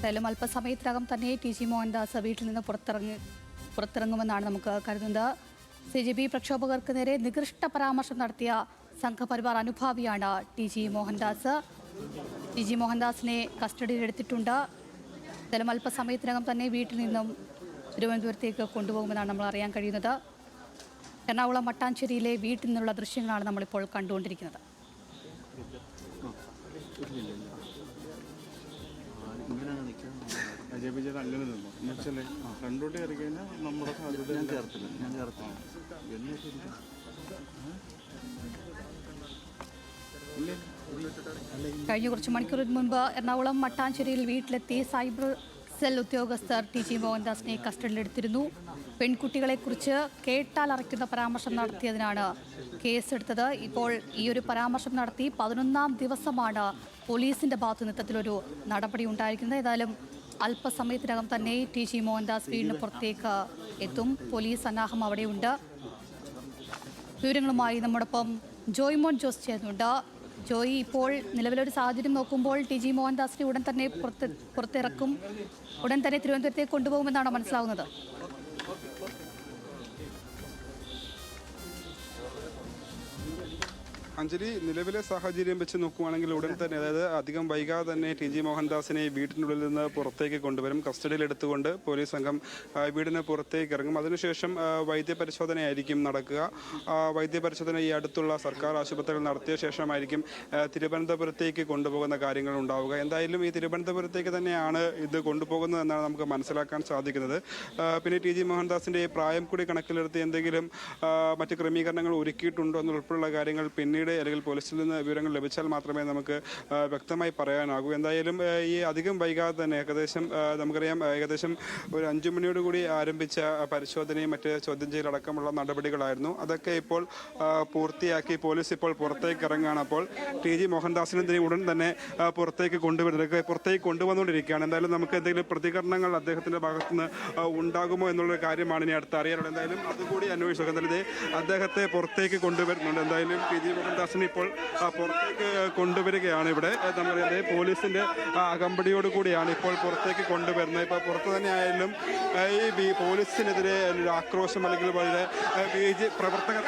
എന്തായാലും അല്പസമയത്തിനകം തന്നെ ടി.ജി. മോഹൻദാസ് വീട്ടിൽ നിന്ന് പുറത്തിറങ്ങുമെന്നാണ് നമുക്ക് കരുതുന്നത്. CJP പ്രക്ഷോഭകർക്ക് നേരെ നികൃഷ്ട പരാമർശം നടത്തിയ സംഘപരിവാർ അനുഭാവിയാണ് ടി.ജി. മോഹൻദാസ്. ടി.ജി. മോഹൻദാസിനെ കസ്റ്റഡിയിലെടുത്തിട്ടുണ്ട്. എന്തായാലും അല്പസമയത്തിനകം തന്നെ വീട്ടിൽ നിന്നും തിരുവനന്തപുരത്തേക്ക് കൊണ്ടുപോകുമെന്നാണ് നമ്മൾ അറിയാൻ കഴിയുന്നത്. എറണാകുളം മട്ടാഞ്ചേരിയിലെ വീട്ടിൽ നിന്നുള്ള ദൃശ്യങ്ങളാണ് നമ്മളിപ്പോൾ കണ്ടുകൊണ്ടിരിക്കുന്നത്. കഴിഞ്ഞ കുറച്ച് മണിക്കൂറിന് മുൻപ് എറണാകുളം മട്ടാഞ്ചേരിയിൽ വീട്ടിലെത്തി സൈബർ സെൽ ഉദ്യോഗസ്ഥർ ടി.ജി. മോഹൻദാസിനെ കസ്റ്റഡിയിലെടുത്തിരുന്നു. പെൺകുട്ടികളെക്കുറിച്ച് കേട്ടാൽ അറയ്ക്കുന്ന പരാമർശം നടത്തിയതിനാണ് കേസെടുത്തത്. ഇപ്പോൾ ഈ ഒരു പരാമർശം നടത്തി 11ാം ദിവസമാണ് പോലീസിന്റെ ഭാഗത്തു നിന്ന് ഇത്തരത്തിലൊരു നടപടി ഉണ്ടായിരിക്കുന്നത്. ഏതായാലും അല്പസമയത്തിനകം തന്നെ ടി.ജി. മോഹൻദാസ് വീടിന് പുറത്തേക്ക് എത്തും. പോലീസ് സന്നാഹം അവിടെയുണ്ട്. വിവരങ്ങളുമായി നമ്മോടൊപ്പം ജോയ്മോൻ ജോസ് ചേർന്നുണ്ട്. ജോയി, ഇപ്പോൾ നിലവിലൊരു സാഹചര്യം നോക്കുമ്പോൾ ടി.ജി. മോഹൻദാസിനെ ഉടൻ തന്നെ പുറത്തിറക്കും, ഉടൻ തന്നെ തിരുവനന്തപുരത്തേക്ക് കൊണ്ടുപോകുമെന്നാണ് മനസ്സിലാവുന്നത്. അഞ്ജലി, നിലവിലെ സാഹചര്യം വെച്ച് നോക്കുകയാണെങ്കിൽ ഉടൻ തന്നെ, അതായത് അധികം വൈകാതെ തന്നെ ടി.ജി. മോഹൻദാസിനെ വീട്ടിനുള്ളിൽ നിന്ന് പുറത്തേക്ക് കൊണ്ടുവരും. കസ്റ്റഡിയിലെടുത്തുകൊണ്ട് പോലീസ് സംഘം വീടിന് പുറത്തേക്ക് ഇറങ്ങും. അതിനുശേഷം വൈദ്യപരിശോധനയായിരിക്കും നടക്കുക. വൈദ്യപരിശോധന ഈ അടുത്തുള്ള സർക്കാർ ആശുപത്രികൾ നടത്തിയ ശേഷമായിരിക്കും തിരുവനന്തപുരത്തേക്ക് കൊണ്ടുപോകുന്ന കാര്യങ്ങൾ ഉണ്ടാവുക. എന്തായാലും ഈ തിരുവനന്തപുരത്തേക്ക് തന്നെയാണ് ഇത് കൊണ്ടുപോകുന്നതെന്നാണ് നമുക്ക് മനസ്സിലാക്കാൻ സാധിക്കുന്നത്. പിന്നെ ടി.ജി. മോഹൻദാസിൻ്റെ പ്രായം കൂടി കണക്കിലെടുത്ത് എന്തെങ്കിലും മറ്റ് ക്രമീകരണങ്ങൾ ഒരുക്കിയിട്ടുണ്ടോ എന്നുൾപ്പെടെയുള്ള കാര്യങ്ങൾ പിന്നീട് അല്ലെങ്കിൽ പോലീസിൽ നിന്ന് വിവരങ്ങൾ ലഭിച്ചാൽ മാത്രമേ നമുക്ക് വ്യക്തമായി പറയാനാകൂ. എന്തായാലും ഈ അധികം വൈകാതെ തന്നെ നമുക്കറിയാം ഏകദേശം ഒരു 5 മണിയോടുകൂടി ആരംഭിച്ച പരിശോധനയും മറ്റ് ചോദ്യം ചെയ്യലടക്കമുള്ള നടപടികളായിരുന്നു. അതൊക്കെ ഇപ്പോൾ പൂർത്തിയാക്കി പോലീസ് ഇപ്പോൾ പുറത്തേക്ക് ഇറങ്ങുകയാണ്. അപ്പോൾ ടി.ജി. മോഹൻദാസിനെ ഉടൻ തന്നെ പുറത്തേക്ക് കൊണ്ടുവന്നുകൊണ്ടിരിക്കുകയാണ്. എന്തായാലും നമുക്ക് എന്തെങ്കിലും പ്രതികരണങ്ങൾ അദ്ദേഹത്തിൻ്റെ ഭാഗത്തുനിന്ന് ഉണ്ടാകുമോ എന്നുള്ള കാര്യമാണ് ഇനി അടുത്ത് അറിയാനുള്ളത്. എന്തായാലും അതുകൂടി അന്വേഷിച്ചു. എന്തായാലും അദ്ദേഹത്തെ പുറത്തേക്ക് കൊണ്ടുവരുന്നുണ്ട്. എന്തായാലും ടി.ജി. മോഹൻദാസിനെ ഇപ്പോൾ പുറത്തേക്ക് കൊണ്ടുവരികയാണ്. ഇവിടെ നമുക്കറിയാം പോലീസിന്റെ അകമ്പടിയോടുകൂടിയാണ് ഇപ്പോൾ പുറത്തേക്ക് കൊണ്ടുവരുന്നത്. ഇപ്പോൾ പുറത്ത് തന്നെ ആയാലും ഈ പോലീസിനെതിരെ ഒരു ആക്രോശം അല്ലെങ്കിൽ വളരെ പ്രവർത്തകർ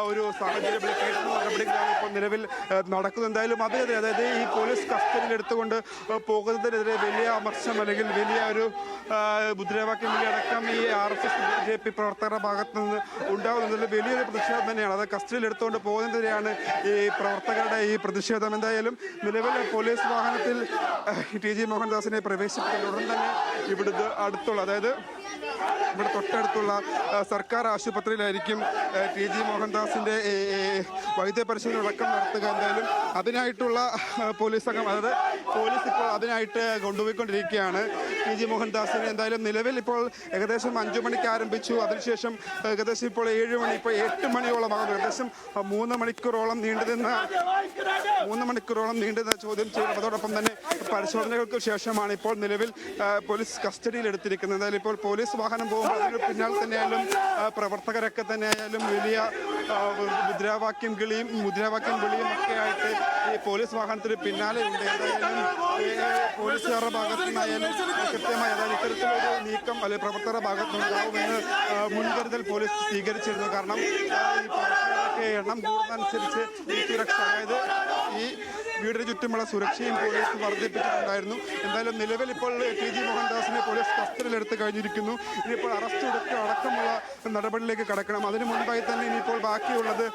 ഒരു സാഹചര്യം നടപടികളാണ് ഇപ്പോൾ നിലവിൽ നടക്കുന്നത്. എന്തായാലും അതായത് ഈ പോലീസ് കസ്റ്റഡിയിൽ എടുത്തുകൊണ്ട് പോകുന്നതിനെതിരെ വലിയ അമർഷം അല്ലെങ്കിൽ വലിയ ഒരു മുദ്രാവാക്യം അടക്കം ഈ RSS BJP പ്രവർത്തകരുടെ ഭാഗത്ത് നിന്ന് ഉണ്ടാകുന്നതിൽ വലിയൊരു പ്രതിഷേധം തന്നെയാണ്. അത് കസ്റ്റഡിയിൽ എടുത്തുകൊണ്ട് പോകുന്നതിനെതിരെയാണ് ഈ പ്രവർത്തകരുടെ ഈ പ്രതിഷേധം. എന്തായാലും നിലവിൽ പോലീസ് വാഹനത്തിൽ ടി.ജി. മോഹൻദാസിനെ പ്രവേശിപ്പിക്കുന്ന ഉടൻ തന്നെ ഇവിടുത്തെ അടുത്തുള്ള, അതായത് ഇവിടെ തൊട്ടടുത്തുള്ള സർക്കാർ ആശുപത്രിയിലായിരിക്കും TG മോഹൻദാസിന്റെ വൈദ്യപരിശോധന അടക്കം നടത്തുക. എന്തായാലും അതിനായിട്ടുള്ള പോലീസ് സംഘം, അതായത് പോലീസ് ഇപ്പോൾ അതിനായിട്ട് കൊണ്ടുപോയിക്കൊണ്ടിരിക്കുകയാണ് TG മോഹൻദാസിനെ. എന്തായാലും നിലവിൽ ഇപ്പോൾ ഏകദേശം 5 മണിക്ക് ആരംഭിച്ചു. അതിനുശേഷം ഏകദേശം ഇപ്പോൾ 7 മണി, ഇപ്പോൾ 8 മണിയോളം ആകുന്നു. ഏകദേശം 3 മണിക്കൂറോളം നീണ്ടുനിന്ന ചോദ്യം ചെയ്യലും അതോടൊപ്പം തന്നെ പരിശോധനകൾക്ക് ശേഷമാണ് ഇപ്പോൾ നിലവിൽ പോലീസ് കസ്റ്റഡിയിൽ എടുത്തിരിക്കുന്നത്. എന്തായാലും ഇപ്പോൾ പോലീസ് വാഹനം പോകുമ്പോൾ അതിന് പിന്നാലെ തന്നെയായാലും പ്രവർത്തകരൊക്കെ തന്നെയായാലും വലിയ മുദ്രാവാക്യം വിളിയും ഒക്കെ ആയിട്ട് ഈ പോലീസ് വാഹനത്തിന് പിന്നാലെ ഉണ്ട്. എന്തായാലും പോലീസുകാരുടെ ഭാഗത്തു നിന്നായാലും കൃത്യമായി, അതായത് ഇത്തരത്തിലൊരു നീക്കം അല്ലെങ്കിൽ പ്രവർത്തകരുടെ ഭാഗത്തുനിന്നുണ്ടാവുമെന്ന് മുൻകരുതൽ പോലീസ് സ്വീകരിച്ചിരുന്നു. കാരണം ഈ പ്രവർത്തകരുടെ എണ്ണം കൂടുന്നതനുസരിച്ച് ഈ സുരക്ഷ, അതായത് ഈ വീടിന് ചുറ്റുമുള്ള സുരക്ഷയും പോലീസ് വർദ്ധിപ്പിച്ചിട്ടുണ്ടായിരുന്നു. എന്തായാലും നിലവിൽ ഇപ്പോൾ TG മോഹൻദാസിനെ പോലീസ് കസ്റ്റഡിയിലെടുത്ത് കഴിഞ്ഞിരിക്കുന്നു. ഇനിയിപ്പോൾ അറസ്റ്റ് അടക്കമുള്ള നടപടിയിലേക്ക് കടക്കണം. അതിനു മുൻപായി തന്നെ ഇനിയിപ്പോൾ ബാക്കിയുള്ളത്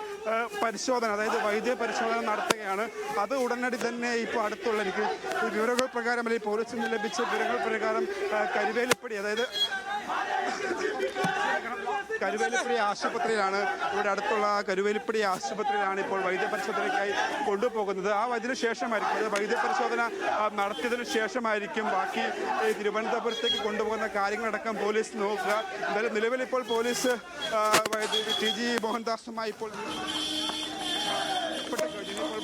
പരിശോധന, അതായത് വൈദ്യ പരിശോധന നടത്തുകയാണ്. അത് ഉടനടി തന്നെ ഇപ്പോൾ അടുത്തുള്ള എനിക്ക് വിവരങ്ങൾ പ്രകാരം അല്ലെങ്കിൽ പോലീസിൽ നിന്ന് ലഭിച്ച വിവരങ്ങൾ പ്രകാരം കരുവേലിപ്പടി, അതായത് കരുവേലിപ്പടി ആശുപത്രിയിലാണ്, ഇവിടെ അടുത്തുള്ള കരുവേലിപ്പടി ആശുപത്രിയിലാണ് ഇപ്പോൾ വൈദ്യപരിശോധനയ്ക്കായി കൊണ്ടുപോകുന്നത്. ആ അതിന് ശേഷമായിരിക്കും, അതായത് വൈദ്യപരിശോധന നടത്തിയതിനു ശേഷമായിരിക്കും ബാക്കി തിരുവനന്തപുരത്തേക്ക് കൊണ്ടുപോകുന്ന കാര്യങ്ങളടക്കം പോലീസ് നോക്കുക. എന്തായാലും നിലവിൽ ഇപ്പോൾ പോലീസ് TG മോഹൻദാസുമായി ഇപ്പോൾ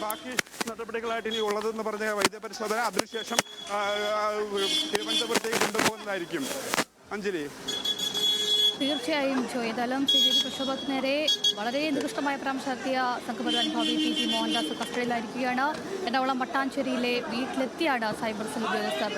ബാക്കി നടപടികളായിട്ട് ഇനി ഉള്ളതെന്ന് പറഞ്ഞ വൈദ്യപരിശോധന, അതിനുശേഷം തിരുവനന്തപുരത്തേക്ക് കൊണ്ടുപോകുന്നതായിരിക്കും. അഞ്ജലി. തീർച്ചയായും ഏതായാലും CJP പ്രക്ഷോഭത്തിന് നേരെ വളരെ നികൃഷ്ടമായ പരാമർശം നടത്തിയ സംഘപരിവാർ അനുഭാവി TG മോഹൻദാസ് കസ്റ്റഡിയിലായിരിക്കുകയാണ്. എറണാകുളം മട്ടാഞ്ചേരിയിലെ വീട്ടിലെത്തിയാണ് സൈബർ സെൽ ഉദ്യോഗസ്ഥർ